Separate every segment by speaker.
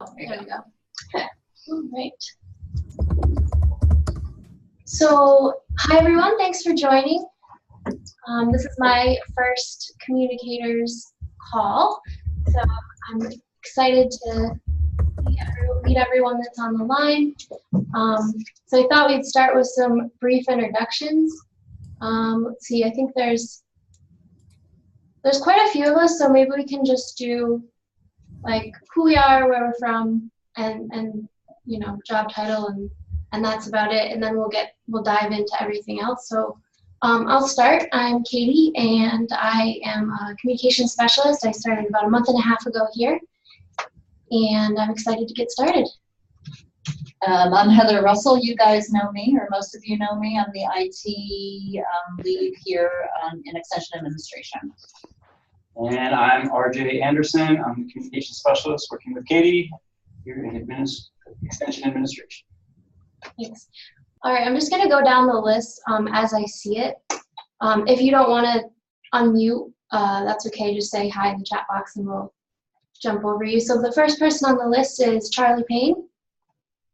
Speaker 1: There we go. All right. So, hi everyone, thanks for joining. This is my first Communicators call, so I'm excited to meet everyone that's on the line. So I thought we'd start with some brief introductions. Let's see, I think there's quite a few of us, so maybe we can just do like who we are, where we're from, and you know, job title, and that's about it. And then we'll dive into everything else. So I'll start. I'm Katie, and I am a communication specialist. I started about a month and a half ago here, and I'm excited to get started.
Speaker 2: I'm Heather Russell. You guys know me, or most of you know me. I'm the IT lead here in Extension Administration.
Speaker 3: And I'm RJ Anderson. I'm the communication specialist working with Katie here in Extension Administration.
Speaker 1: Thanks. All right, I'm just going to go down the list as I see it. If you don't want to unmute, that's okay. Just say hi in the chat box and we'll jump over you. So the first person on the list is Charlie Payne.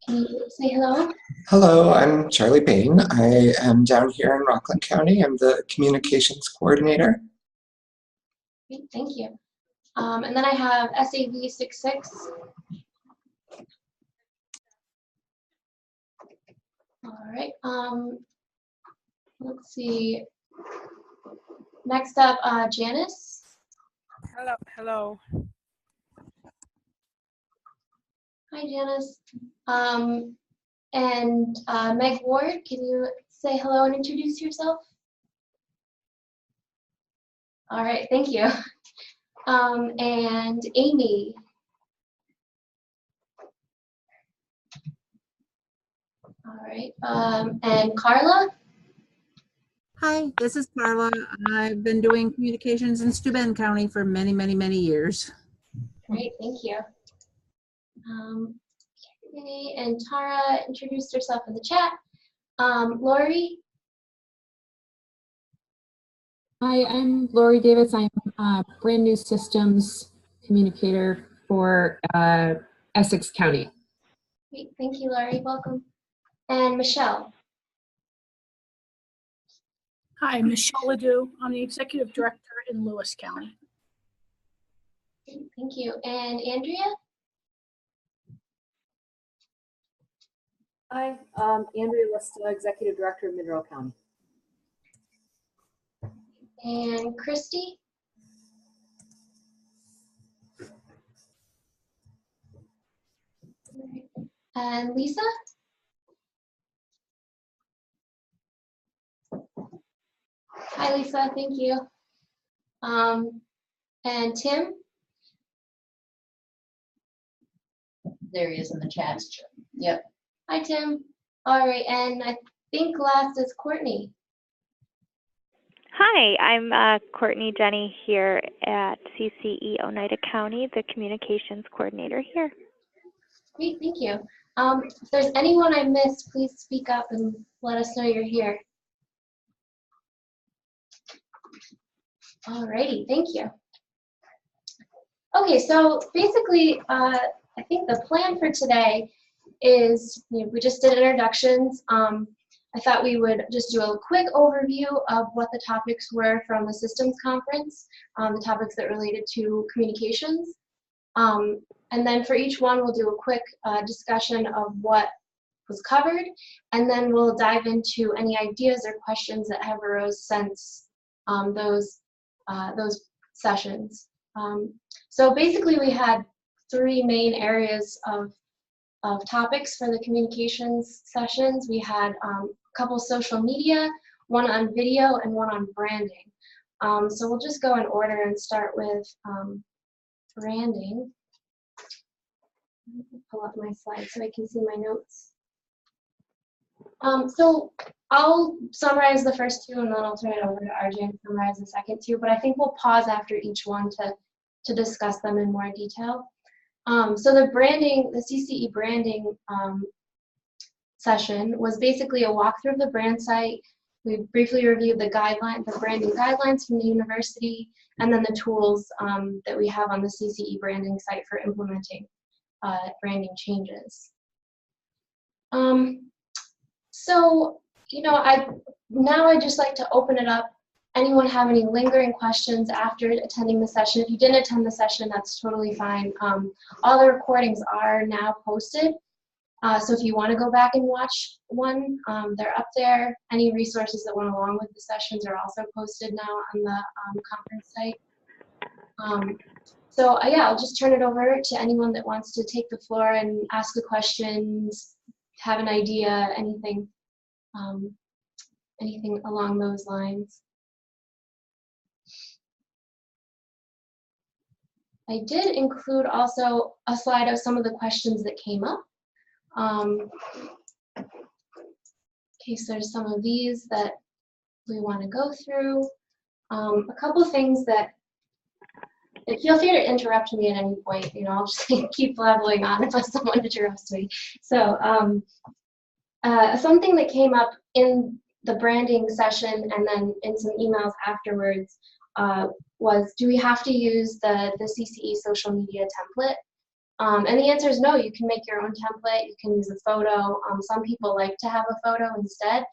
Speaker 1: Can you say hello?
Speaker 4: Hello, I'm Charlie Payne. I am down here in Rockland County. I'm the communications coordinator.
Speaker 1: Great, thank you. And then I have SAV66. All right. Let's see. Next up, Janice.
Speaker 5: Hello.
Speaker 1: Hi, Janice. And Meg Ward, can you say hello and introduce yourself? All right, thank you. And Amy. All right, and Carla.
Speaker 5: Hi, this is Carla. I've been doing communications in Steuben County for many, many, many years.
Speaker 1: Great, thank you. Okay, and Tara introduced herself in the chat. Lori.
Speaker 6: Hi, I'm Lori Davis. I'm a brand new systems communicator for Essex County.
Speaker 1: Great, thank you, Lori. Welcome. And Michelle.
Speaker 7: Hi, Michelle Ledoux. I'm the Executive Director in Lewis County.
Speaker 1: Thank you. And Andrea?
Speaker 8: Hi, Andrea Lista, Executive Director of Monroe County.
Speaker 1: And Christy? And Lisa? Hi, Lisa. Thank you. And Tim?
Speaker 2: There he is in the chat. Yep.
Speaker 1: Hi, Tim. All right, and I think last is Courtney.
Speaker 9: Hi, I'm Courtney Jenny here at CCE Oneida County, the communications coordinator here.
Speaker 1: Great, thank you. If there's anyone I missed, please speak up and let us know you're here. Alrighty, thank you. Okay, so basically, I think the plan for today is, we just did introductions. I thought we would just do a quick overview of what the topics were from the systems conference, the topics that related to communications. And then for each one, we'll do a quick discussion of what was covered, and then we'll dive into any ideas or questions that have arose since those sessions. So basically, we had three main areas of topics for the communications sessions. We had a couple social media, one on video, and one on branding. So we'll just go in order and start with branding. Pull up my slides so I can see my notes. So I'll summarize the first two, and then I'll turn it over to RJ to summarize the second two, but I think we'll pause after each one to discuss them in more detail. So the branding, the CCE branding session was basically a walkthrough of the brand site. We briefly reviewed the branding guidelines from the university, and then the tools that we have on the CCE branding site for implementing. branding changes. So, you know, I'd just like to open it up. Anyone have any lingering questions after attending the session? If you didn't attend the session, that's totally fine. All the recordings are now posted. So if you want to go back and watch one, they're up there. Any resources that went along with the sessions are also posted now on the conference site. So yeah, I'll just turn it over to anyone that wants to take the floor and ask the questions, have an idea, anything, anything along those lines. I did include also a slide of some of the questions that came up. In case there's some of these that we want to go through. A couple of things that, feel free to interrupt me at any point, you know, I'll just keep blabbling on unless someone interrupts me. So something that came up in the branding session and then in some emails afterwards was, do we have to use the CCE social media template? And the answer is no. You can make your own template. You can use a photo. Some people like to have a photo instead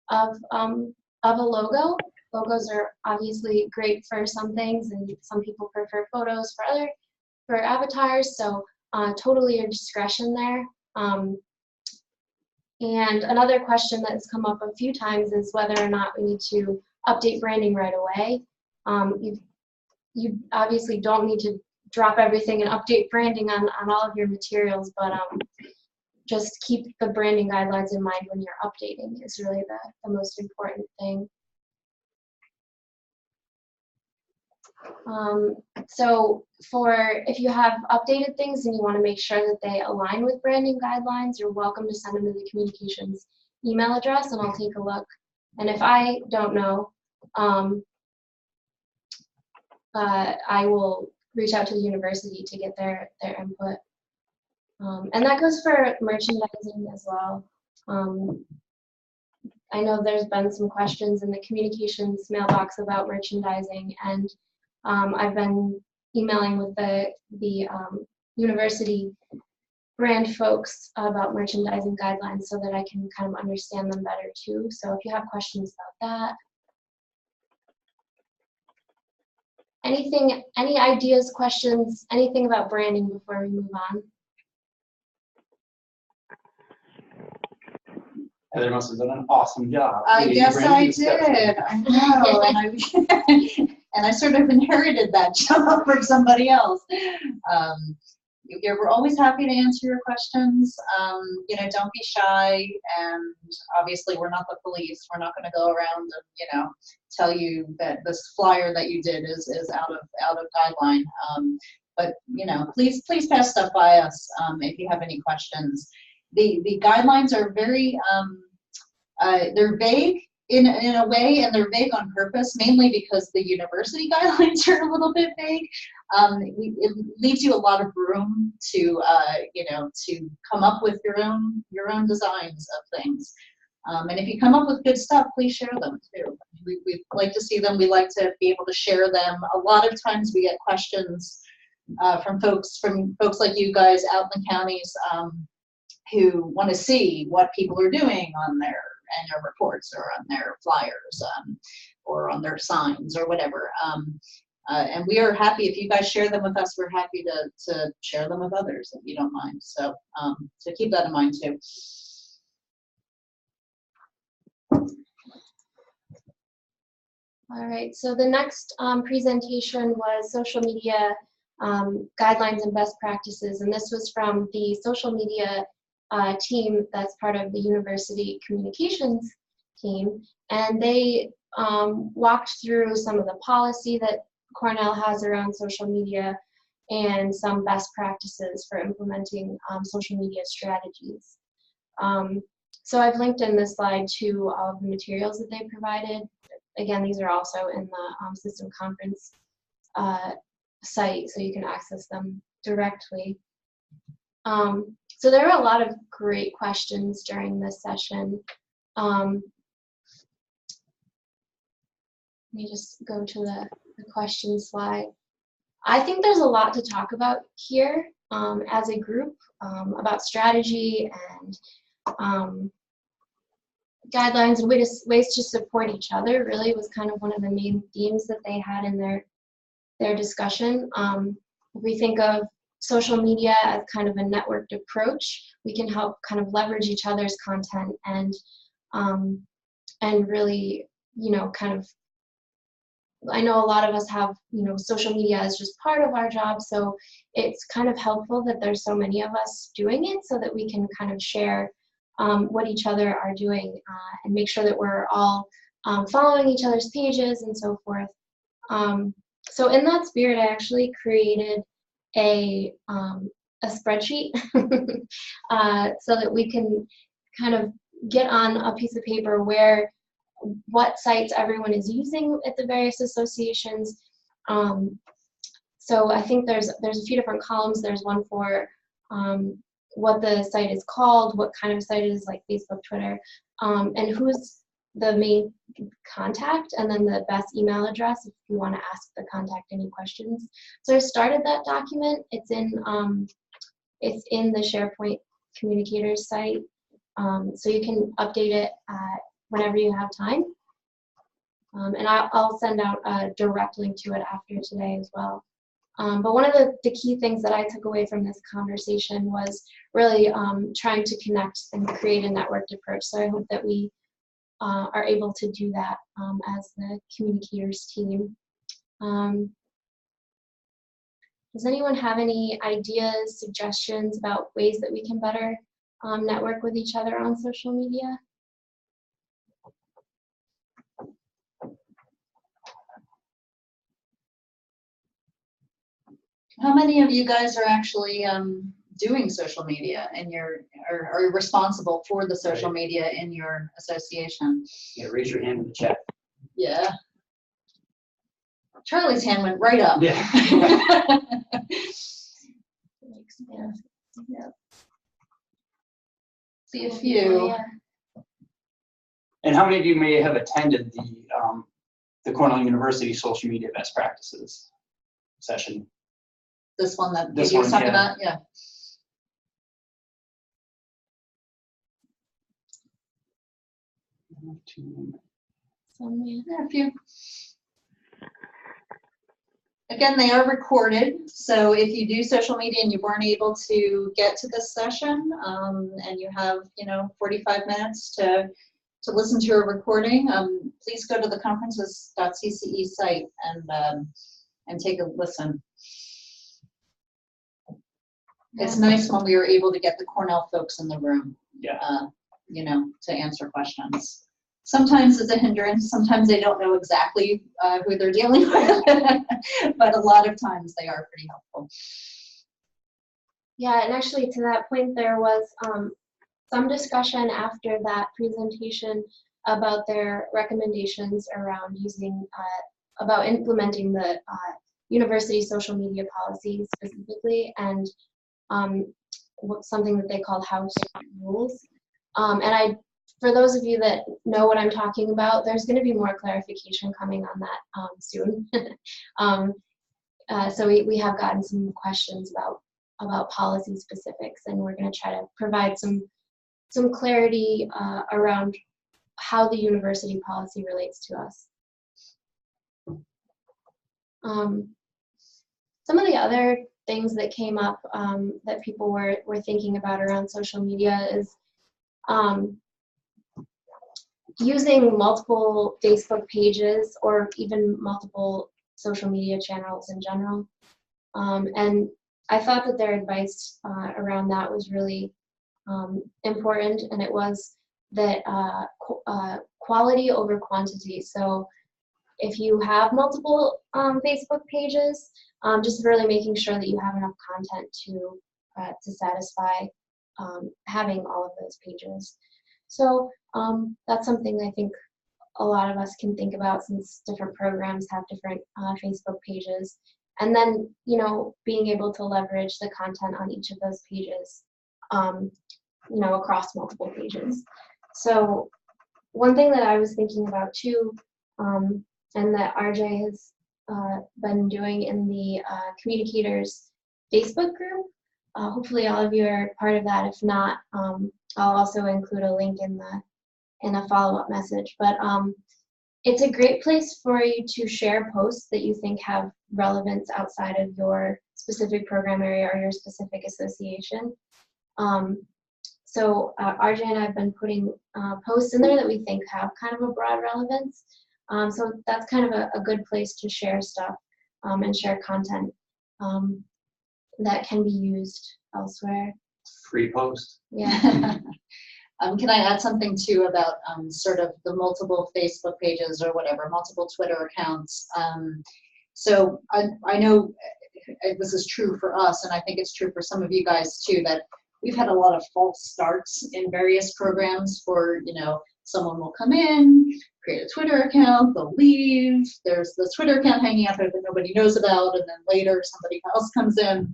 Speaker 1: of a logo. Logos are obviously great for some things, and some people prefer photos for avatars. So totally your discretion there. And another question that has come up a few times is whether or not we need to update branding right away. You obviously don't need to drop everything and update branding on all of your materials, but just keep the branding guidelines in mind when you're updating is really the most important thing. So if you have updated things and you want to make sure that they align with branding guidelines, you're welcome to send them to the communications email address and I'll take a look. And if I don't know, I will reach out to the university to get their input. And that goes for merchandising as well. I know there's been some questions in the communications mailbox about merchandising, and I've been emailing with the university brand folks about merchandising guidelines so that I can kind of understand them better too. So if you have questions about that. Anything, any ideas, questions, anything about branding before we move on?
Speaker 3: Heather must have done an awesome job.
Speaker 2: I guess I did. I know, and I sort of inherited that job from somebody else. We're always happy to answer your questions. You know, don't be shy. And obviously, we're not the police. We're not going to go around and, you know, tell you that this flyer that you did is out of guideline. But you know, please pass stuff by us if you have any questions. The guidelines are very they're vague in a way, and they're vague on purpose, mainly because the university guidelines are a little bit vague. It leaves you a lot of room to you know, to come up with your own designs of things. And if you come up with good stuff, please share them too. We like to see them. We like to be able to share them. A lot of times we get questions from folks like you guys out in the counties who want to see what people are doing on their annual reports or on their flyers or on their signs or whatever. And we are happy if you guys share them with us. We're happy to share them with others if you don't mind. So keep that in mind too.
Speaker 1: All right, so the next presentation was social media guidelines and best practices, and this was from the social media team that's part of the university communications team, and they walked through some of the policy that Cornell has around social media and some best practices for implementing social media strategies. So I've linked in this slide to all of the materials that they provided. Again, these are also in the system conference site, so you can access them directly. So there were a lot of great questions during this session. Let me just go to the question slide. I think there's a lot to talk about here. as a group about strategy and guidelines and ways to support each other. Really was kind of one of the main themes that they had in their discussion. If we think of social media as kind of a networked approach, we can help kind of leverage each other's content and really, kind of, I know a lot of us have, social media as just part of our job, so it's kind of helpful that there's so many of us doing it so that we can kind of share what each other are doing and make sure that we're all following each other's pages and so forth. So in that spirit, I actually created a spreadsheet so that we can kind of get on a piece of paper what sites everyone is using at the various associations. So I think there's a few different columns. There's one for what the site is called, what kind of site it is, like Facebook, Twitter, and who's the main contact, and then the best email address if you want to ask the contact any questions. So I started that document. It's in the SharePoint Communicators site, so you can update it whenever you have time. And I'll send out a direct link to it after today as well. But one of the key things that I took away from this conversation was really trying to connect and create a networked approach. So I hope that we are able to do that as the Communicators team. Does anyone have any ideas, suggestions about ways that we can better network with each other on social media?
Speaker 2: How many of you guys are actually doing social media and are responsible for the social media in your association?
Speaker 3: Yeah, raise your hand in the chat.
Speaker 2: Yeah. Charlie's hand went right up.
Speaker 3: Yeah.
Speaker 2: See a few.
Speaker 1: Yeah.
Speaker 3: And how many of you may have attended the Cornell University social media best practices session?
Speaker 2: This one that
Speaker 3: This
Speaker 2: Katie was
Speaker 3: one,
Speaker 2: talking
Speaker 3: yeah.
Speaker 2: about? Yeah. Yeah, a few. Again, they are recorded, so if you do social media and you weren't able to get to this session, and you have 45 minutes to listen to a recording, please go to the conferences.cce site and take a listen. It's nice when we were able to get the Cornell folks in the room,
Speaker 3: Yeah.
Speaker 2: To answer questions. Sometimes it's a hindrance. Sometimes they don't know exactly who they're dealing with, but a lot of times they are pretty helpful.
Speaker 1: Yeah, and actually to that point, there was some discussion after that presentation about their recommendations around about implementing the university social media policy specifically, and something that they called house rules. And for those of you that know what I'm talking about, there's going to be more clarification coming on that soon. So we have gotten some questions about policy specifics, and we're going to try to provide some clarity around how the university policy relates to us. Some of the other things that came up that people were thinking about around social media is using multiple Facebook pages or even multiple social media channels in general. And I thought that their advice around that was really important, and it was that quality over quantity. So if you have multiple Facebook pages, just really making sure that you have enough content to satisfy having all of those pages. So that's something I think a lot of us can think about, since different programs have different Facebook pages. And then, being able to leverage the content on each of those pages, across multiple pages. So one thing that I was thinking about too, and that RJ has been doing in the Communicators Facebook group, hopefully all of you are part of that. If not, I'll also include a link in a follow-up message. But it's a great place for you to share posts that you think have relevance outside of your specific program area or your specific association. So RJ and I have been putting posts in there that we think have kind of a broad relevance. So that's kind of a good place to share stuff and share content that can be used elsewhere.
Speaker 3: Free post.
Speaker 1: Yeah.
Speaker 2: Can I add something too about sort of the multiple Facebook pages or whatever, multiple Twitter accounts? So I know this is true for us, and I think it's true for some of you guys too, that we've had a lot of false starts in various programs for, you know, someone will come in, create a Twitter account, they'll leave, there's the Twitter account hanging out there that nobody knows about, and then later somebody else comes in,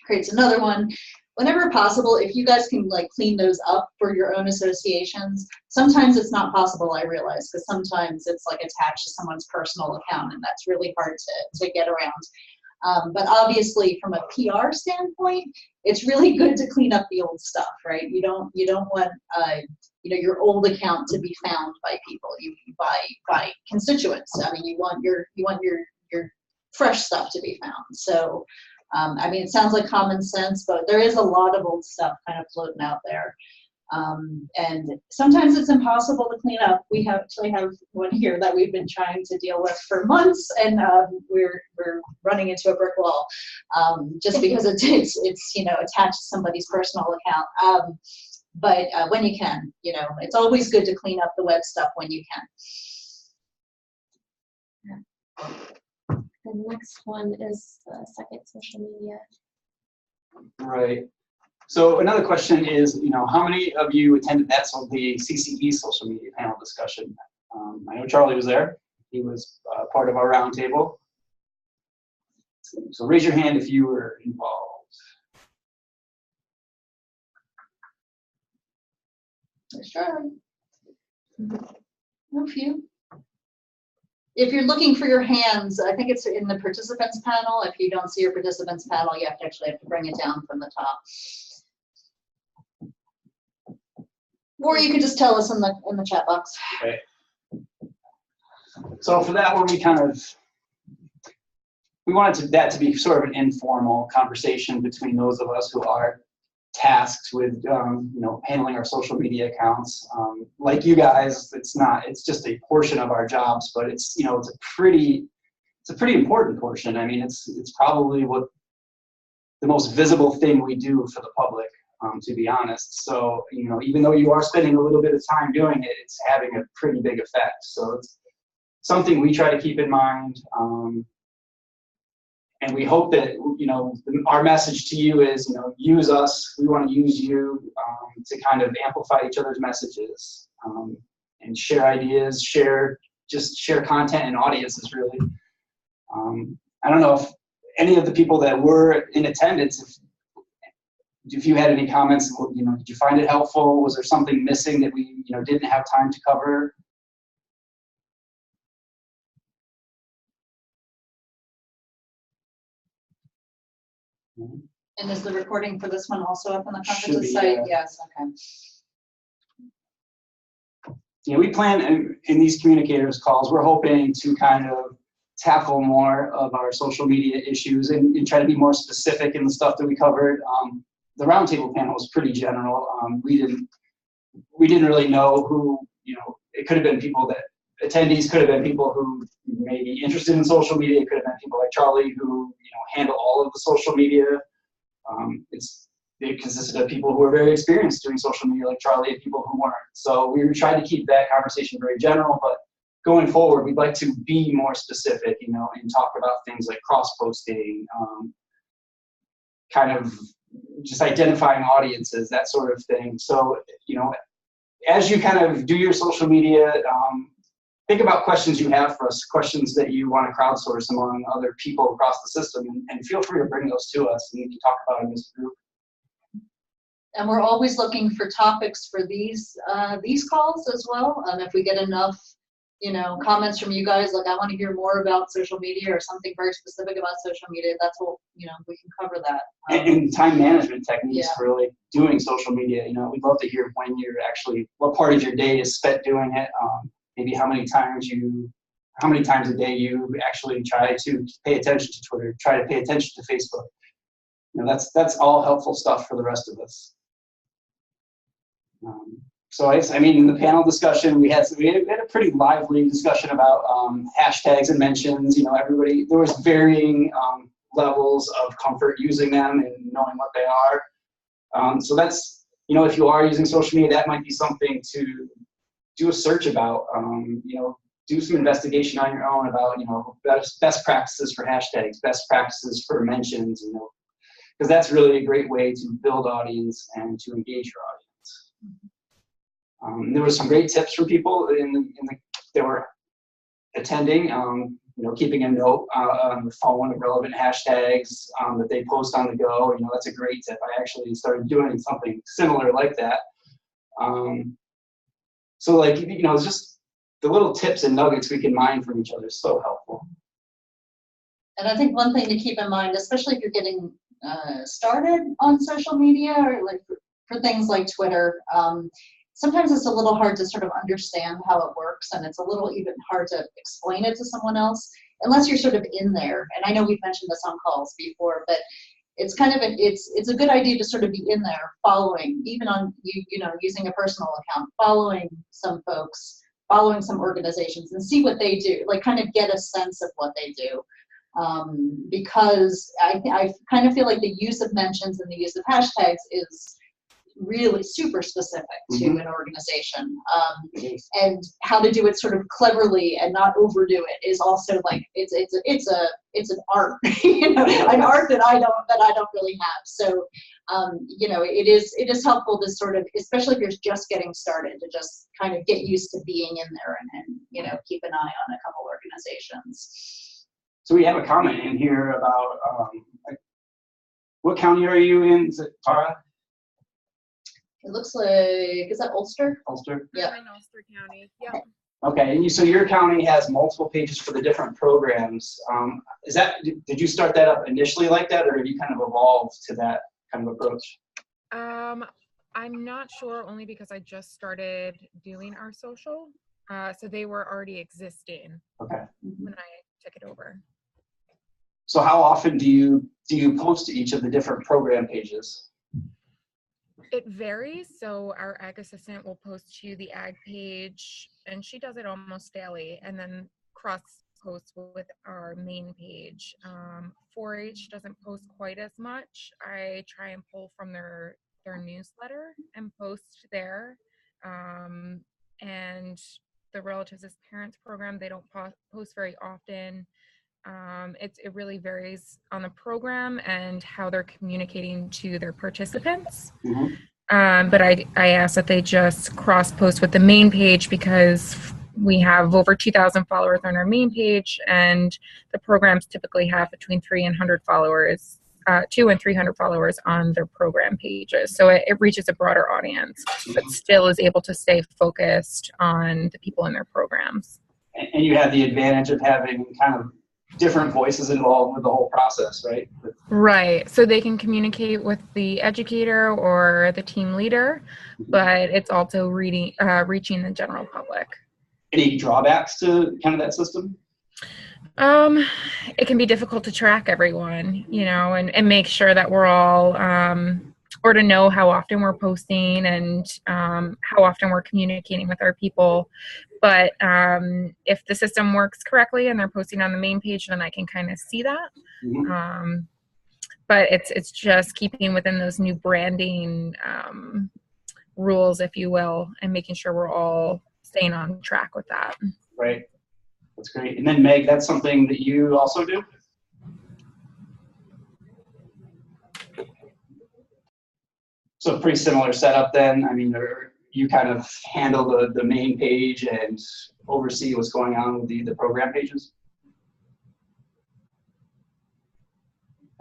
Speaker 2: creates another one. Whenever possible, if you guys can like clean those up for your own associations. Sometimes it's not possible, I realize, because sometimes it's like attached to someone's personal account, and that's really hard to get around. But obviously, from a PR standpoint, it's really good to clean up the old stuff, right? You don't want you know, your old account to be found by people, by constituents. I mean, you want your fresh stuff to be found. So. I mean, it sounds like common sense, but there is a lot of old stuff kind of floating out there. And sometimes it's impossible to clean up. We actually have one here that we've been trying to deal with for months, and we're running into a brick wall just because it's you know, attached to somebody's personal account. But when you can, you know, it's always good to clean up the web stuff when you can.
Speaker 1: Yeah. The next one is the second social media.
Speaker 3: Right. So another question is, you know, how many of you attended the CCE social media panel discussion? I know Charlie was there. He was part of our roundtable. So raise your hand if you were involved.
Speaker 2: There's Charlie. No few. If you're looking for your hands, I think it's in the participants panel. If you don't see your participants panel, you actually have to bring it down from the top. Or you could just tell us in the chat box.
Speaker 3: Okay. So for that one, we wanted that to be sort of an informal conversation between those of us who are tasked with you know, handling our social media accounts. Like you guys, it's just a portion of our jobs, but it's, you know, it's a pretty important portion. I mean, it's probably what the most visible thing we do for the public, to be honest. So, you know, even though you are spending a little bit of time doing it, it's having a pretty big effect. So it's something we try to keep in mind. And we hope that, you know, our message to you is, you know, use us. We want to use you to kind of amplify each other's messages and share ideas, share content and audiences, really. I don't know if any of the people that were in attendance, if you had any comments, you know, did you find it helpful? Was there something missing that we, you know, didn't have time to cover?
Speaker 2: And is the recording for this one also up on the
Speaker 3: Should
Speaker 2: conference
Speaker 3: be,
Speaker 2: site?
Speaker 3: yeah.
Speaker 2: Yes, okay.
Speaker 3: Yeah, we plan in these communicators calls, we're hoping to kind of tackle more of our social media issues and try to be more specific in the stuff that we covered. The roundtable panel was pretty general. We didn't really know who, you know, it could have been people that, attendees could have been people who may be interested in social media. It could have been people like Charlie who, you know, handle all of the social media. It consisted of people who were very experienced doing social media like Charlie and people who weren't. So we were trying to keep that conversation very general, but going forward, we'd like to be more specific, you know, and talk about things like cross-posting, kind of just identifying audiences, that sort of thing. So, you know, as you kind of do your social media, think about questions you have for us, questions that you want to crowdsource among other people across the system, and feel free to bring those to us and we can talk about them as a group.
Speaker 2: And we're always looking for topics for these calls as well. If we get enough comments from you guys, like I want to hear more about social media or something very specific about social media, that's what, we can cover that.
Speaker 3: And time management techniques
Speaker 2: Yeah.
Speaker 3: for like doing social media. We'd love to hear when you're actually, what part of your day is spent doing it. Maybe how many times a day you actually try to pay attention to Twitter, try to pay attention to Facebook. That's all helpful stuff for the rest of us. So in the panel discussion, we had a pretty lively discussion about hashtags and mentions. Everybody, there was varying levels of comfort using them and knowing what they are. So that's, if you are using social media, that might be something to do a search about. Do some investigation on your own about, best practices for hashtags, best practices for mentions, because that's really a great way to build audience and to engage your audience. There were some great tips from people that were attending, keeping a note on the phone of relevant hashtags that they post on the go. That's a great tip. I actually started doing something similar like that. It's just the little tips and nuggets we can mine from each other is so helpful.
Speaker 2: And I think one thing to keep in mind, especially if you're getting started on social media or like for things like Twitter, sometimes it's a little hard to sort of understand how it works, and it's a little even hard to explain it to someone else unless you're sort of in there. And I know we've mentioned this on calls before, but it's kind of it's a good idea to sort of be in there following, even on using a personal account, following some folks, following some organizations, and see what they do, like kind of get a sense of what they do. Because I kind of feel like the use of mentions and the use of hashtags is really super specific to an organization, and how to do it sort of cleverly and not overdo it is also like it's an art, an art that I don't really have. So it is helpful to sort of, especially if you're just getting started, to just kind of get used to being in there and keep an eye on a couple organizations.
Speaker 3: So we have a comment in here about what county are you in? Is it Tara?
Speaker 2: It looks like, is that Ulster?
Speaker 3: Ulster?
Speaker 2: Yeah.
Speaker 5: I'm in Ulster County. Yeah.
Speaker 3: Okay, and so your county has multiple pages for the different programs. Did you start that up initially like that, or have you kind of evolved to that kind of approach?
Speaker 10: I'm not sure, only because I just started doing our social. So they were already existing.
Speaker 3: Okay.
Speaker 10: When I took it over.
Speaker 3: So how often do you post to each of the different program pages?
Speaker 10: It varies. So our ag assistant will post to the ag page, and she does it almost daily, and then cross posts with our main page. 4-H doesn't post quite as much. I try and pull from their newsletter and post there. And the Relatives as Parents program, they don't post very often. It really varies on the program and how they're communicating to their participants. But I ask that they just cross post with the main page, because we have over 2,000 followers on our main page, and the programs typically have between 200 and 300 followers on their program pages. So it reaches a broader audience, but still is able to stay focused on the people in their programs.
Speaker 3: And you have the advantage of having kind of different voices involved with the whole process, right?
Speaker 10: Right. So they can communicate with the educator or the team leader, but it's also reaching the general public.
Speaker 3: Any drawbacks to kind of that system?
Speaker 10: It can be difficult to track everyone, and make sure that we're all, or to know how often we're posting and how often we're communicating with our people. But if the system works correctly and they're posting on the main page, then I can kind of see that. But it's just keeping within those new branding rules, if you will, and making sure we're all staying on track with that.
Speaker 3: Right. That's great. And then Meg, that's something that you also do? So pretty similar setup then. I mean, you kind of handle the main page and oversee what's going on with the program pages?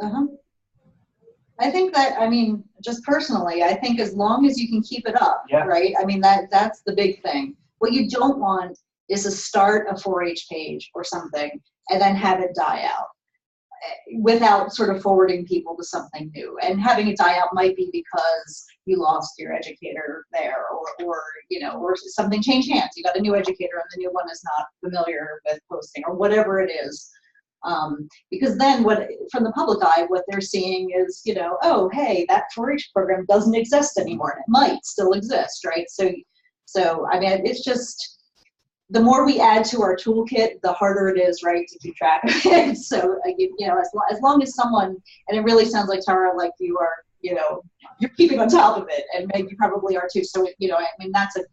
Speaker 2: I think that, just personally, I think as long as you can keep it up, right? That's the big thing. What you don't want is to start a 4-H page or something and then have it die out without sort of forwarding people to something new. And having it die out might be because you lost your educator there, or you know, or something changed hands. You got a new educator and the new one is not familiar with posting, or whatever it is. Because then from the public eye, what they're seeing is, you know, oh, hey, that 4-H program doesn't exist anymore, and it might still exist, right? So I mean, it's just, the more we add to our toolkit, the harder it is, right, to keep track of it. So, you know, as long as someone, and it really sounds like, Tara, like you are, you know, you're keeping on top of it, and Meg, you probably are too. So, you know, I mean, that's a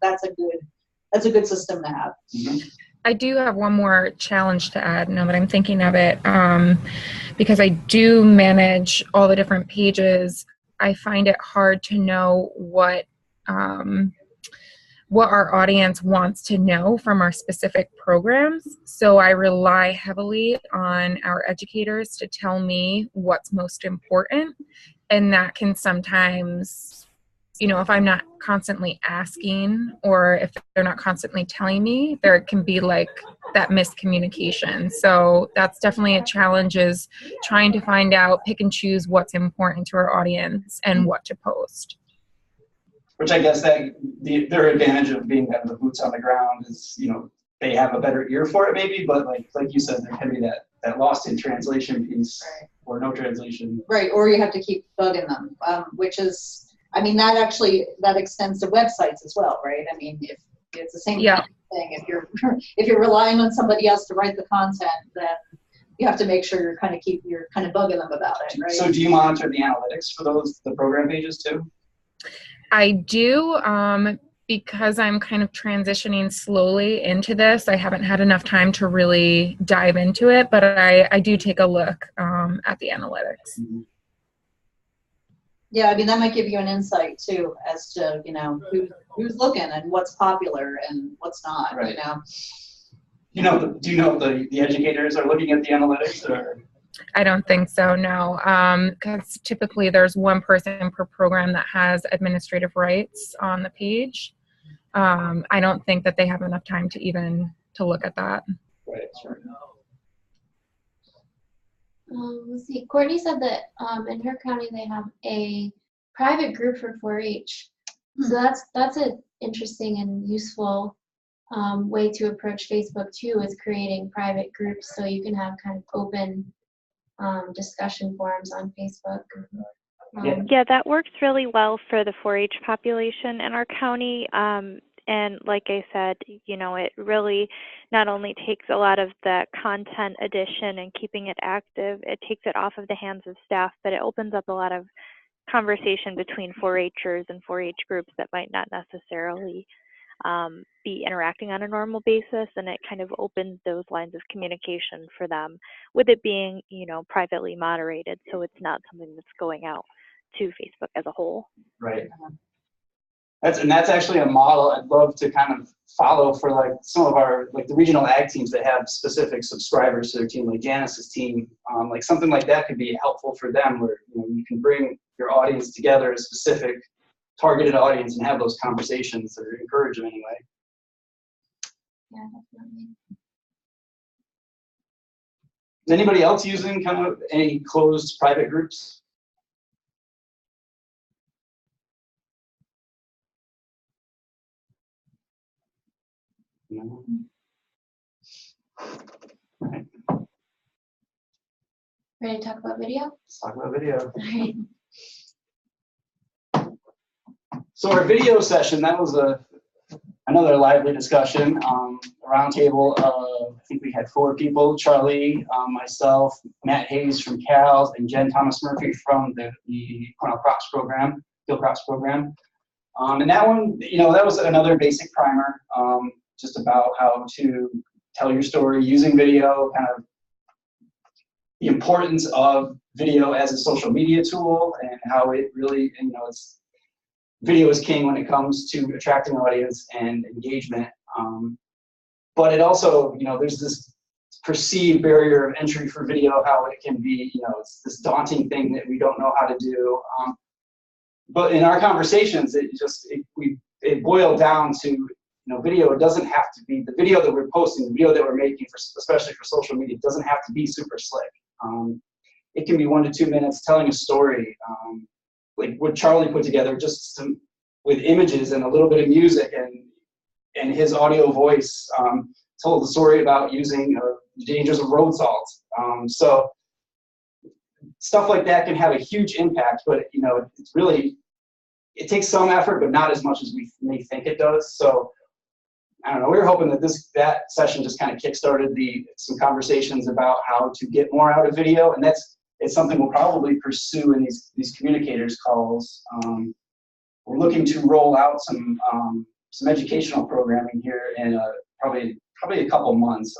Speaker 2: good system to have.
Speaker 3: Mm-hmm.
Speaker 10: I do have one more challenge to add now that I'm thinking of it, because I do manage all the different pages. I find it hard to know what our audience wants to know from our specific programs. So I rely heavily on our educators to tell me what's most important. And that can sometimes, you know, if I'm not constantly asking, or if they're not constantly telling me, there can be like that miscommunication. So that's definitely a challenge, is trying to find out, pick and choose what's important to our audience and what to post.
Speaker 3: Which I guess that their advantage of being having the boots on the ground is, you know, they have a better ear for it maybe, but like you said, there can be that lost in translation piece, right, or no translation.
Speaker 2: Right, or you have to keep bugging them, which is, I mean, that extends to websites as well, right? I mean, if it's the same kind of thing, if you're relying on somebody else to write the content, then you have to make sure you're kind of bugging them about it, right?
Speaker 3: So do you monitor the analytics for the program pages too?
Speaker 10: I do, because I'm kind of transitioning slowly into this. I haven't had enough time to really dive into it, but I do take a look at the analytics.
Speaker 3: Mm-hmm.
Speaker 2: Yeah, I mean, that might give you an insight too as to, you know, who's looking and what's popular and what's not, right, you know.
Speaker 3: Do you know if the educators are looking at the analytics, or?
Speaker 10: I don't think so, no, because typically there's one person per program that has administrative rights on the page. I don't think that they have enough time to look at that.
Speaker 3: Right, sure.
Speaker 1: Let's see, Courtney said that in her county they have a private group for 4-H. So that's an interesting and useful way to approach Facebook too, is creating private groups so you can have kind of open discussion forums on Facebook.
Speaker 9: Yeah, that works really well for the 4-H population in our county. And like I said, you know, it really not only takes a lot of the content addition and keeping it active, it takes it off of the hands of staff, but it opens up a lot of conversation between 4-Hers and 4-H groups that might not necessarily be interacting on a normal basis, and it kind of opens those lines of communication for them, with it being, you know, privately moderated, so it's not something that's going out to Facebook as a whole.
Speaker 3: Right. That's actually a model I'd love to kind of follow for like some of our, like the regional ag teams that have specific subscribers to their team, like Janice's team. Like something like that could be helpful for them, where, you know, you can bring your audience together, a specific targeted audience, and have those conversations, or encourage them anyway.
Speaker 1: Yeah, definitely.
Speaker 3: Is anybody else using kind of any closed private groups? No. Right.
Speaker 1: Ready to talk about video?
Speaker 3: Let's talk about video.
Speaker 1: All right.
Speaker 3: So our video session, that was another lively discussion. A roundtable of, I think we had 4 people: Charlie, myself, Matt Hayes from Cal, and Jen Thomas Murphy from the Cornell Crops program, Field Crops program. And that one, you know, that was another basic primer, just about how to tell your story using video, kind of the importance of video as a social media tool, and how it really, you know, video is king when it comes to attracting audience and engagement. But it also, you know, there's this perceived barrier of entry for video, how it can be, you know, it's this daunting thing that we don't know how to do. But in our conversations, it boiled down to, you video, it doesn't have to be, the video that we're posting, the video that we're making, especially for social media, it doesn't have to be super slick. It can be 1 to 2 minutes telling a story, like what Charlie put together, just with images and a little bit of music, and his audio voice told the story about using the dangers of road salt. So stuff like that can have a huge impact, but it's really, it takes some effort, but not as much as we may think it does. So I don't know, we were hoping that that session just kind of kickstarted some conversations about how to get more out of video, and it's something we'll probably pursue in these communicators calls. We're looking to roll out some educational programming here in probably a couple months,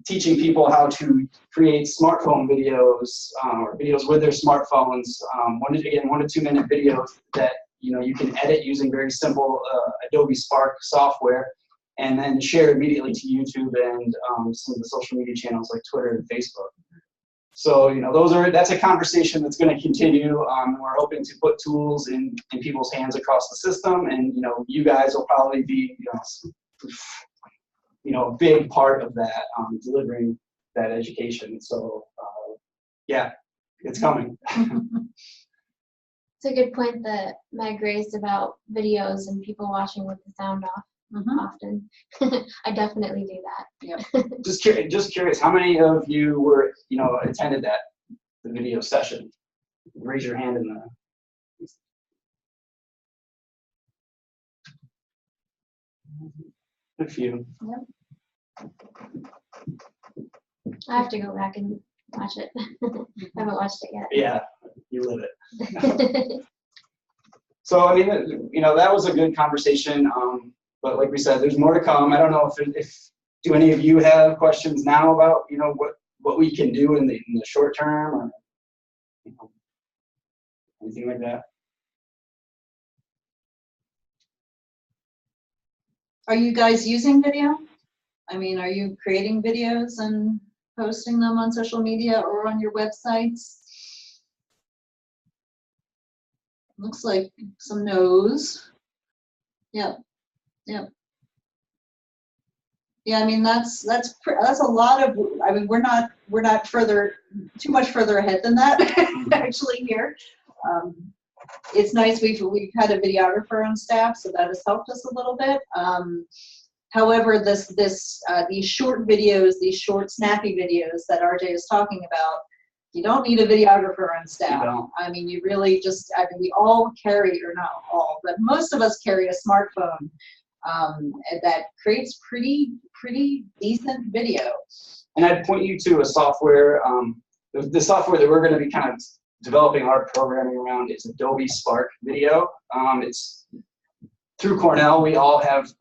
Speaker 3: teaching people how to create smartphone videos or videos with their smartphones. 1 to 2 minute videos that you can edit using very simple Adobe Spark software, and then share immediately to YouTube and some of the social media channels like Twitter and Facebook. So that's a conversation that's going to continue. We're hoping to put tools in people's hands across the system, and you guys will probably be a big part of that, delivering that education. So yeah, it's coming.
Speaker 1: It's a good point that Meg raised about videos and people watching with the sound off often. I definitely do that.
Speaker 2: Yep.
Speaker 3: Just curious, how many of you were, attended the video session? Raise your hand in a few.
Speaker 1: Yep. I have to go back and watch it. I haven't watched it yet.
Speaker 3: Yeah, you live it. So I mean, that was a good conversation. But like we said, there's more to come. I don't know if do any of you have questions now about what we can do in the short term, or anything like that.
Speaker 2: Are you guys using video? I mean, are you creating videos and posting them on social media or on your websites? Looks like some no's. Yep. Yep. Yeah, I mean that's a lot of. I mean, we're not too much further ahead than that actually here. It's nice we've had a videographer on staff, so that has helped us a little bit. However, these short videos, these short snappy videos that RJ is talking about, you don't need a videographer on staff. I mean, you really just, we all carry, or not all, but most of us carry a smartphone that creates pretty decent video.
Speaker 3: And I'd point you to a software, the software that we're going to be kind of developing our programming around is Adobe Spark Video. It's through Cornell. We all have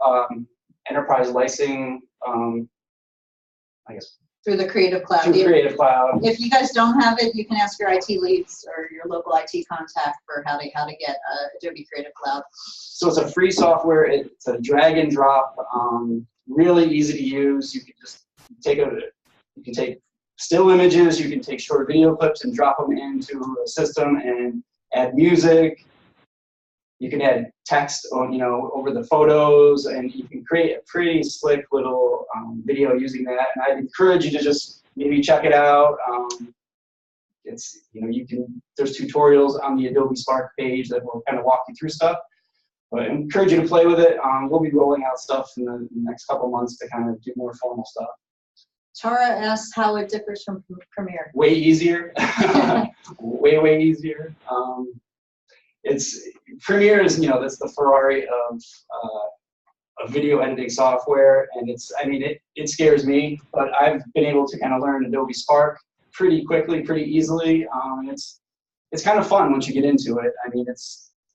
Speaker 3: enterprise licensing, I guess.
Speaker 2: Through the Creative Cloud.
Speaker 3: Through Creative Cloud.
Speaker 2: If you guys don't have it, you can ask your IT leads or your local IT contact for how to get Adobe Creative Cloud.
Speaker 3: So it's a free software. It's a drag and drop, really easy to use. You can just take still images, you can take short video clips and drop them into a system and add music. You can add text on, over the photos, and you can create a pretty slick little video using that. And I'd encourage you to just maybe check it out. It's, there's tutorials on the Adobe Spark page that will kind of walk you through stuff. But I encourage you to play with it. We'll be rolling out stuff in the next couple months to kind of do more formal stuff.
Speaker 2: Tara asks how it differs from Premiere.
Speaker 3: Way easier. way easier. Premiere is, that's the Ferrari of video editing software, and it scares me, but I've been able to kind of learn Adobe Spark pretty quickly, pretty easily. It's kind of fun once you get into it. I mean,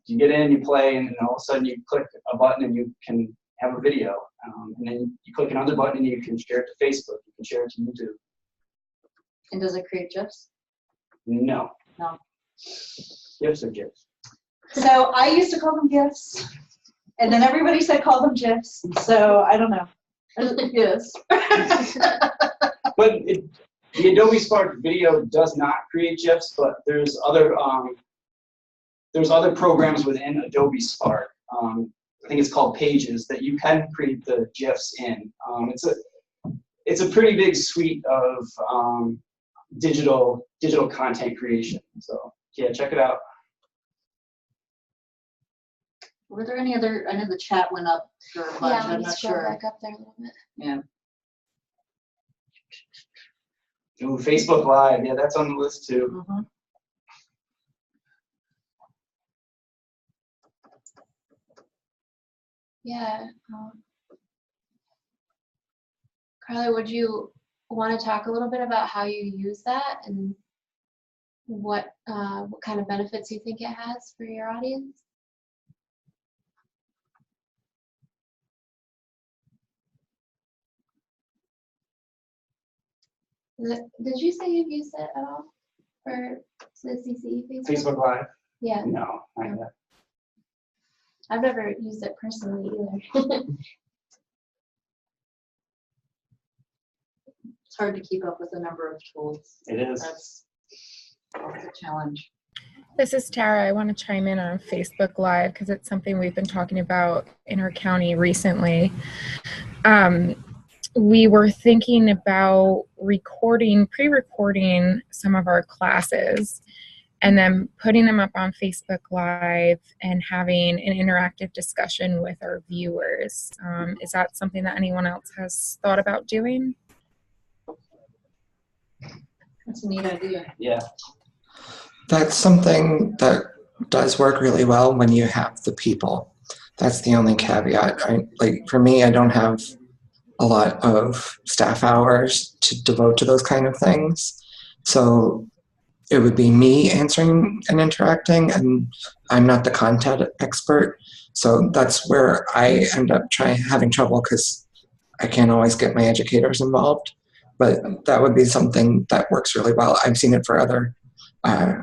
Speaker 3: you get in, you play, and then all of a sudden you click a button and you can have a video, and then you click another button and you can share it to Facebook, you can share it to YouTube.
Speaker 2: And does it create GIFs?
Speaker 3: No.
Speaker 2: No.
Speaker 3: GIFs are GIFs.
Speaker 2: So I used to call them GIFs, and then everybody said call them GIFs. So I don't know. Yes.
Speaker 3: But the Adobe Spark Video does not create GIFs, but there's other programs within Adobe Spark. I think it's called Pages, that you can create the GIFs in. It's a pretty big suite of digital content creation. So yeah, check it out.
Speaker 2: Were there any other? I know the chat went up for a bunch.
Speaker 1: Yeah,
Speaker 2: I'm not sure.
Speaker 1: Back up there a little bit.
Speaker 2: Yeah.
Speaker 3: Ooh, Facebook Live. Yeah, that's on the list too.
Speaker 2: Mm-hmm.
Speaker 1: Yeah. Carly, would you want to talk a little bit about how you use that and what kind of benefits you think it has for your audience? Did you say you've used it at all for the CCE
Speaker 3: Facebook Live?
Speaker 1: Yeah.
Speaker 3: No, not yet.
Speaker 1: I've never used it personally either.
Speaker 2: It's hard to keep up with the number of tools.
Speaker 3: It is.
Speaker 2: That's a challenge.
Speaker 10: This is Tara. I want to chime in on Facebook Live because it's something we've been talking about in our county recently. We were thinking about pre-recording some of our classes and then putting them up on Facebook Live and having an interactive discussion with our viewers. Is that something that anyone else has thought about doing?
Speaker 2: That's a neat idea.
Speaker 3: Yeah.
Speaker 4: That's something that does work really well when you have the people. That's the only caveat. Like for me, I don't have a lot of staff hours to devote to those kind of things. So it would be me answering and interacting, and I'm not the content expert. So that's where I end up having trouble because I can't always get my educators involved. But that would be something that works really well. I've seen it for other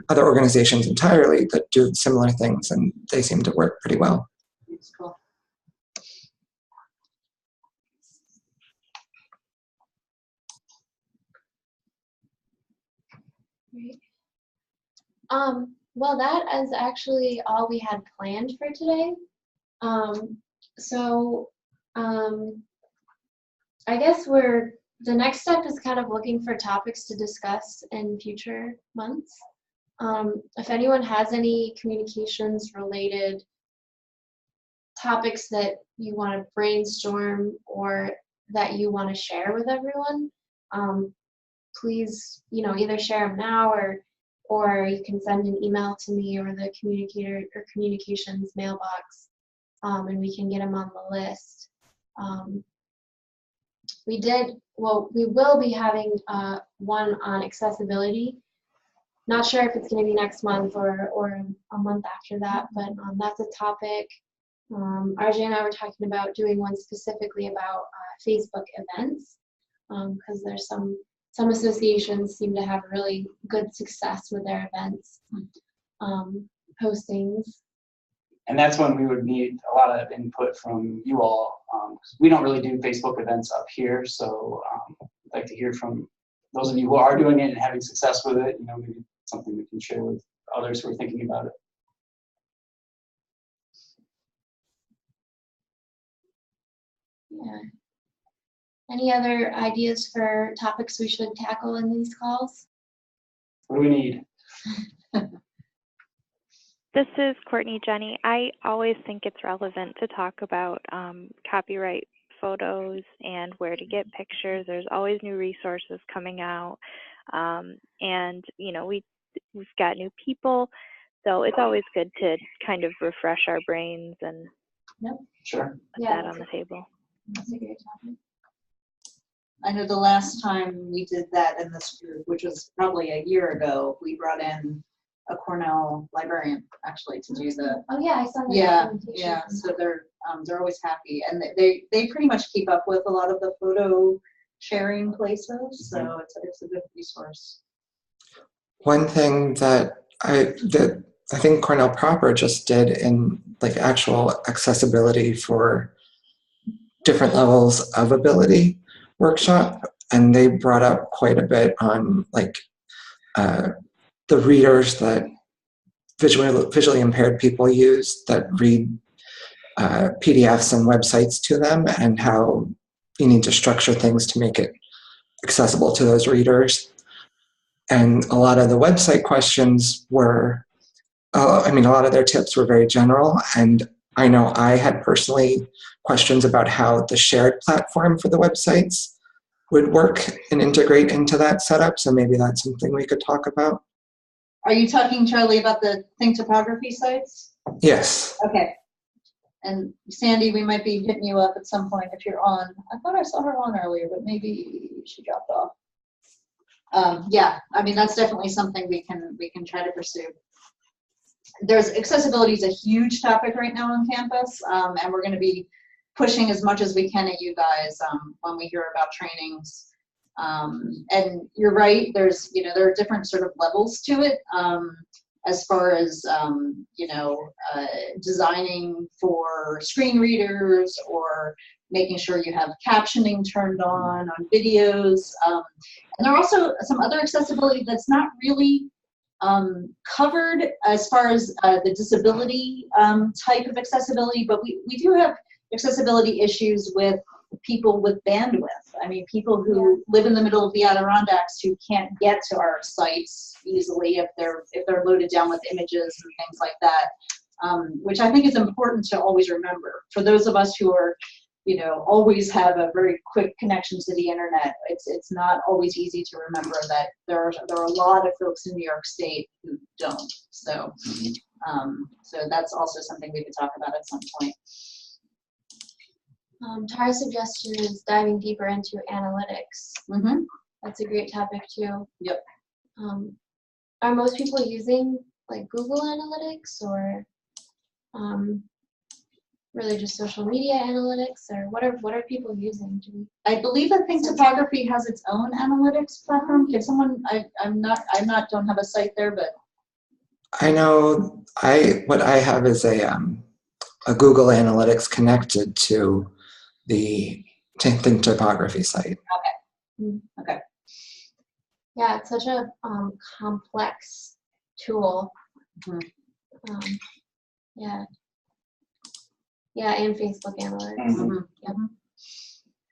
Speaker 4: organizations entirely that do similar things, and they seem to work pretty well.
Speaker 2: That's cool.
Speaker 1: Great. Well, that is actually all we had planned for today. I guess the next step is kind of looking for topics to discuss in future months. If anyone has any communications related topics that you want to brainstorm or that you want to share with everyone, please, either share them now or you can send an email to me or the communicator or communications mailbox, and we can get them on the list. We will be having one on accessibility. Not sure if it's going to be next month or a month after that, but that's a topic. RJ and I were talking about doing one specifically about Facebook events, because there's some associations seem to have really good success with their events postings.
Speaker 3: And that's when we would need a lot of input from you all. We don't really do Facebook events up here, so I'd like to hear from those of you who are doing it and having success with it. Maybe something we can share with others who are thinking about it.
Speaker 1: Yeah. Any other ideas for topics we should tackle in these calls?
Speaker 3: What do we need?
Speaker 9: This is Courtney Jenny. I always think it's relevant to talk about copyright photos and where to get pictures. There's always new resources coming out, and we've got new people, so it's always good to kind of refresh our brains and
Speaker 3: Sure.
Speaker 9: put that on the table.
Speaker 1: That's a great topic.
Speaker 2: I know the last time we did that in this group, which was probably a year ago, we brought in a Cornell librarian actually to do the.
Speaker 1: Oh yeah, I saw that.
Speaker 2: Yeah. So they're always happy, and they pretty much keep up with a lot of the photo sharing places. So it's a good resource.
Speaker 4: One thing that I think Cornell proper just did in like actual accessibility for different levels of ability workshop, and they brought up quite a bit on like the readers that visually impaired people use that read PDFs and websites to them, and how you need to structure things to make it accessible to those readers. And a lot of the website questions were, a lot of their tips were very general. And I know I had personally questions about how the shared platform for the websites would work and integrate into that setup. So maybe that's something we could talk about.
Speaker 2: Are you talking, Charlie, about the Think Topography sites?
Speaker 4: Yes.
Speaker 2: Okay. And Sandy, we might be hitting you up at some point if you're on. I thought I saw her on earlier, but maybe she dropped off. Yeah, I mean, that's definitely something we can try to pursue. Accessibility is a huge topic right now on campus, and we're going to be pushing as much as we can at you guys when we hear about trainings. And you're right, there are different sort of levels to it, as far as designing for screen readers, or making sure you have captioning turned on videos. And there are also some other accessibility that's not really covered as far as the disability type of accessibility, but we do have accessibility issues with people with bandwidth. I mean, people who live in the middle of the Adirondacks who can't get to our sites easily if they're loaded down with images and things like that, which I think is important to always remember. For those of us who are, always have a very quick connection to the internet, it's not always easy to remember that there are a lot of folks in New York State who don't. So, so that's also something we could talk about at some point.
Speaker 1: Tara's suggestion is diving deeper into analytics.
Speaker 2: Mm-hmm.
Speaker 1: That's a great topic too.
Speaker 2: Yep.
Speaker 1: Are most people using like Google Analytics, or really just social media analytics, or what are people using?
Speaker 2: I believe that Think Topography has its own analytics platform. Can someone? Don't have a site there, but
Speaker 4: I know what I have is a Google Analytics connected to the Think Topography site.
Speaker 2: Okay. Okay.
Speaker 1: Yeah, it's such a complex tool.
Speaker 2: Mm-hmm.
Speaker 1: Yeah, and Facebook Analytics.
Speaker 2: Mm-hmm.
Speaker 1: Yep.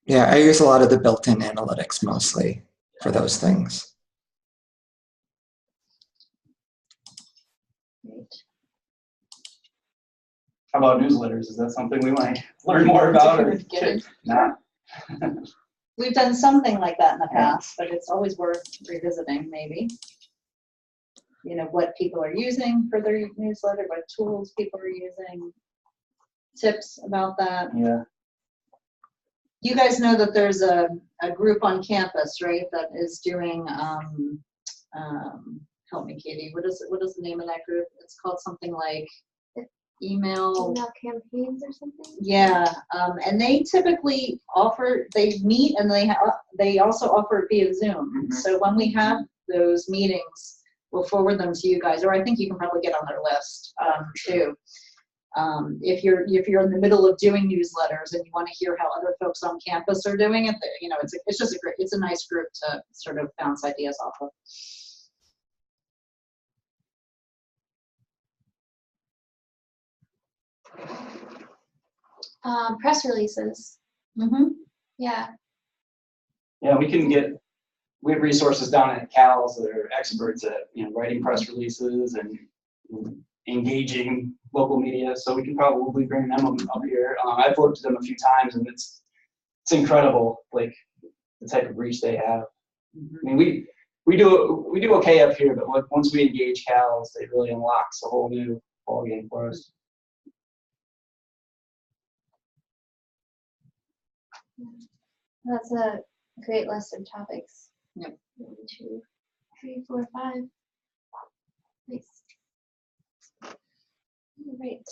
Speaker 4: Yeah, I use a lot of the built-in analytics mostly for those things.
Speaker 1: Great.
Speaker 3: How about newsletters? Is that something we might learn more about? Or not?
Speaker 2: We've done something like that in the past, but it's always worth revisiting, maybe. What people are using for their newsletter, what tools people are using, tips about that.
Speaker 3: Yeah.
Speaker 2: You guys know that there's a group on campus, right, that is doing, help me, Katie, what is the name of that group? It's called something like email
Speaker 1: campaigns or something?
Speaker 2: Yeah, and they typically they meet, and they also offer it via Zoom.
Speaker 3: Mm-hmm.
Speaker 2: So when we have those meetings, we'll forward them to you guys, or I think you can probably get on their list too. If you're in the middle of doing newsletters and you want to hear how other folks on campus are doing it, it's a nice group to sort of bounce ideas off of.
Speaker 1: Press releases.
Speaker 2: Mm-hmm.
Speaker 1: Yeah.
Speaker 3: Yeah, we have resources down at CALS that are experts at writing press releases and engaging local media. So we can probably bring them up here. I've worked with them a few times, and it's incredible, like the type of reach they have.
Speaker 2: Mm-hmm.
Speaker 3: I mean, we do okay up here, but once we engage CALS, it really unlocks a whole new ballgame for us.
Speaker 1: That's a great list of topics.
Speaker 2: Yep.
Speaker 1: 1, 2, 3, 4, 5. Nice. All right.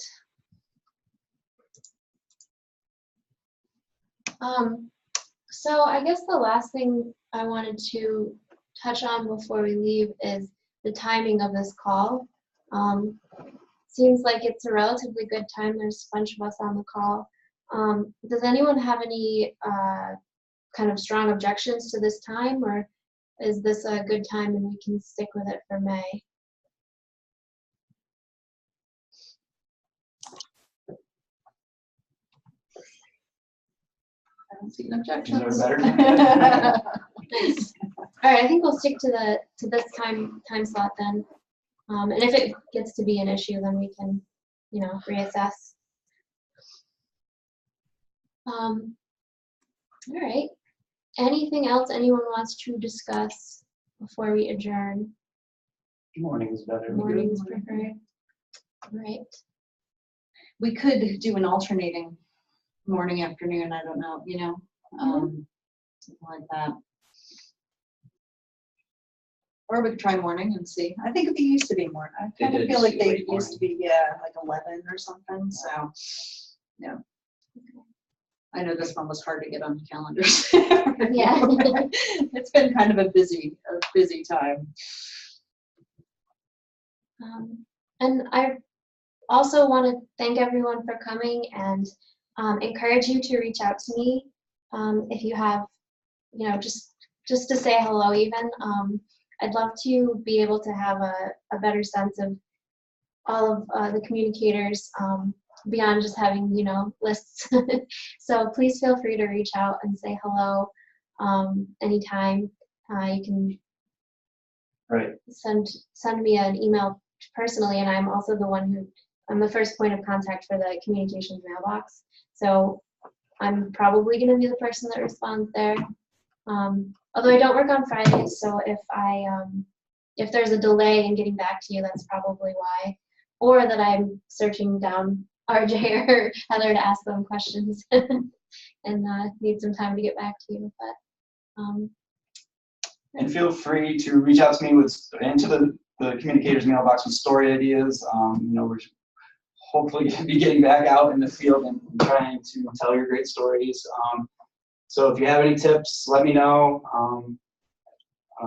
Speaker 1: So I guess the last thing I wanted to touch on before we leave is the timing of this call. Seems like it's a relatively good time. There's a bunch of us on the call. Does anyone have any kind of strong objections to this time, or is this a good time and we can stick with it for May?
Speaker 2: I don't see an objection.
Speaker 3: Is there a better
Speaker 1: Nice. All right, I think we'll stick to this time slot then. And if it gets to be an issue, then we can, reassess. All right. Anything else anyone wants to discuss before we adjourn?
Speaker 3: Morning is better.
Speaker 1: Morning is preferred. All right.
Speaker 2: We could do an alternating morning, afternoon, I don't know, something like that. Or we could try morning and see. I think it used to be morning. I kind of feel like they used to be, like 11 or something, so, yeah. I know this one was hard to get on the calendars.
Speaker 1: Yeah.
Speaker 2: It's been kind of a busy time.
Speaker 1: And I also want to thank everyone for coming and encourage you to reach out to me if you have, just to say hello even. I'd love to be able to have a better sense of all of the communicators beyond just having, lists. So please feel free to reach out and say hello anytime. You can send me an email personally, and I'm also I'm the first point of contact for the communications mailbox. So I'm probably going to be the person that responds there. Although I don't work on Fridays, so if there's a delay in getting back to you, that's probably why. Or that I'm searching down RJ or Heather to ask them questions and need some time to get back to you. But
Speaker 3: and feel free to reach out to me into the communicators mailbox with story ideas. We're hopefully going to be getting back out in the field and trying to tell your great stories. So if you have any tips, let me know.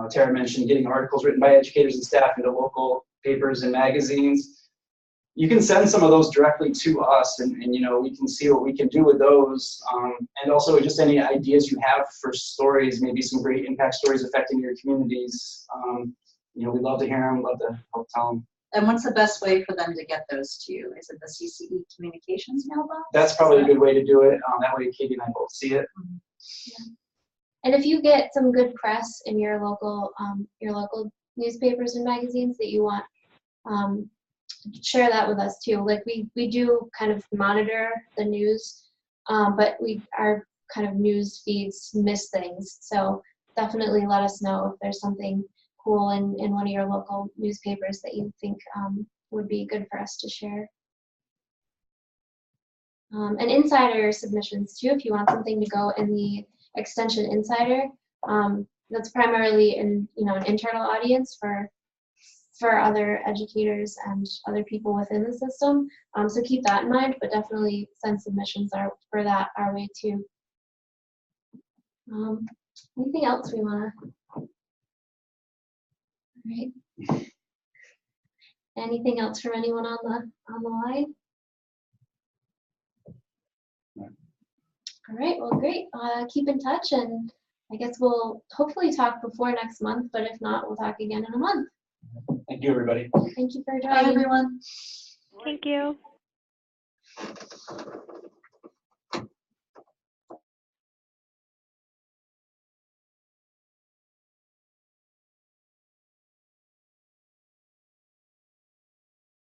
Speaker 3: Tara mentioned getting articles written by educators and staff into local papers and magazines. You can send some of those directly to us, and we can see what we can do with those. And also just any ideas you have for stories, maybe some great impact stories affecting your communities. We'd love to hear them, love to help tell them.
Speaker 2: And what's the best way for them to get those to you? Is it the CCE Communications mailbox?
Speaker 3: That's probably a good way to do it. That way Katie and I both see it.
Speaker 1: Yeah. And if you get some good press in your local newspapers and magazines that you want, share that with us too. Like we do kind of monitor the news, but our kind of news feeds miss things. So definitely let us know if there's something cool in one of your local newspapers that you think would be good for us to share. And insider submissions too, if you want something to go in the Extension Insider. That's primarily an internal audience for other educators and other people within the system. So keep that in mind, but definitely send submissions for that our way too. Anything else we want to? All right. Anything else from anyone on the line? All right, well, great. Keep in touch, and I guess we'll hopefully talk before next month, but if not, we'll talk again in a month.
Speaker 3: Thank you, everybody.
Speaker 1: Thank you for joining.
Speaker 2: Bye, everyone.
Speaker 9: Thank you.